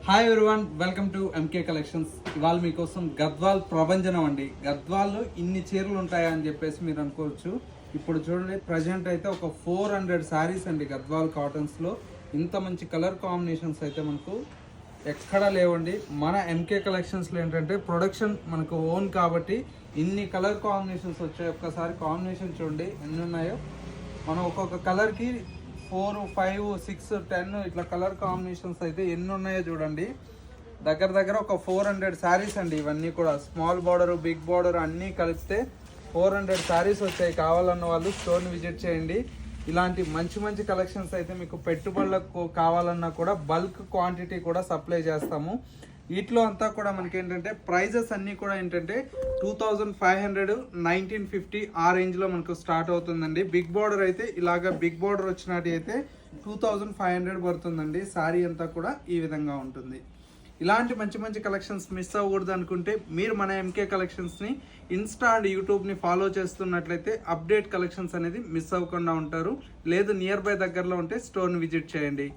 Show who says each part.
Speaker 1: Hi everyone, welcome to MK collections. ఇవాళ మీకోసం గద్వాల్ ప్రభంజనం అండి. గద్వాల్లో ఇన్ని చీరలు ఉంటాయా అని చెప్పేసి మీరు అనుకోవచ్చు. ఇప్పుడు చూడండి, ప్రజెంట్ అయితే ఒక 400 శారీస్ అండి గద్వాల్ కాటన్స్లో. ఇంత మంచి కలర్ కాంబినేషన్స్ అయితే మనకు ఎక్కడా లేవండి. మన ఎంకే కలెక్షన్స్లో ఏంటంటే ప్రొడక్షన్ మనకు ఓన్ కాబట్టి ఇన్ని కలర్ కాంబినేషన్స్ వచ్చాయి. ఒక్కసారి కాంబినేషన్ చూడండి ఎన్ని ఉన్నాయో. మనం ఒక్కొక్క కలర్కి 4, 5, 6, 10 ఇట్లా కలర్ కాంబినేషన్స్ అయితే ఎన్ని ఉన్నాయో చూడండి. దగ్గర ఒక 400 శారీస్ అండి. ఇవన్నీ కూడా స్మాల్ బార్డర్, బిగ్ బార్డర్ అన్నీ కలిపితే 400 శారీస్ వచ్చాయి. కావాలన్న వాళ్ళు స్టోర్ని విజిట్ చేయండి. ఇలాంటి మంచి కలెక్షన్స్ అయితే మీకు పెట్టుబడులకు కావాలన్నా కూడా బల్క్ క్వాంటిటీ కూడా సప్లై చేస్తాము. వీటిలో అంతా కూడా మనకి ఏంటంటే ప్రైజెస్ అన్నీ కూడా ఏంటంటే 2500, 1950 ఆ రేంజ్లో మనకు స్టార్ట్ అవుతుందండి. బిగ్ బార్డర్ అయితే ఇలాగ బిగ్ బార్డర్ వచ్చినట్టు అయితే 2500 పడుతుందండి. శారీ అంతా కూడా ఈ విధంగా ఉంటుంది. ఇలాంటి మంచి కలెక్షన్స్ మిస్ అవ్వకూడదు అనుకుంటే మీరు మన ఎంకే కలెక్షన్స్ని ఇన్స్టా అండ్ యూట్యూబ్ని ఫాలో చేస్తున్నట్లయితే అప్డేట్ కలెక్షన్స్ అనేది మిస్ అవ్వకుండా ఉంటారు. లేదు నియర్ బై దగ్గరలో ఉంటే స్టోర్ని విజిట్ చేయండి.